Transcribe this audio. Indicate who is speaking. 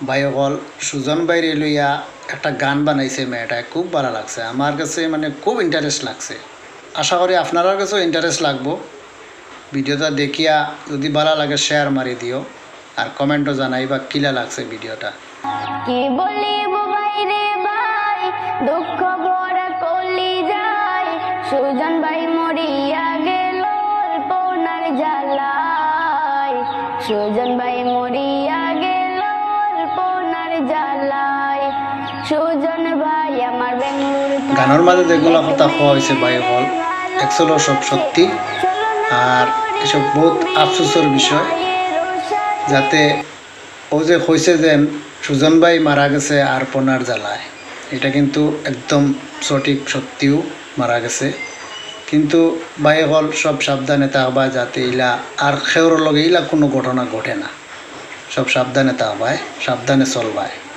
Speaker 1: ভাই হল সুজন বাইরে লইয়া একটা গান বানাইছে মেয়েটায় খুব ভালো লাগছে আমার কাছে মানে খুব ইন্টারেস্ট লাগছে আশা করি আপনার কাছেও ইন্টারেস্ট লাগবো ভিডিওটা দেখিয়া যদি ভালো লাগে শেয়ার মারি দিও আর কমেন্টও জানাইবা কিলা লাগছে ভিডিওটা
Speaker 2: কি বলিব বাইরে ভাই দুঃখ ভরা কলি যায় সুজন ভাই মরিয়া গেল অল্পনার জ্বালায় সুজন ভাই মরিয়া গেল অল্পনার জ্বালায় সুজন ভাই আমার বেঙ্গুর
Speaker 1: গানের মাঝে যেগুলো কথা হওয়া হয়েছে ভাই হল একচুয়ালি সব সত্যি আর এসব বহুত আফসোসের বিষয় যাতে ও যে হয়েছে যে সুজন ভাই মারা গেছে আর পনার জ্বালায় এটা কিন্তু একদম সঠিক সত্যিও মারা গেছে কিন্তু ভাই হল সব সাবধানে থাকবা যাতে ইলা আর খেউর লগে ইলা কোনো ঘটনা ঘটে না সব সাবধানে থাকবায় সাবধানে চলবায়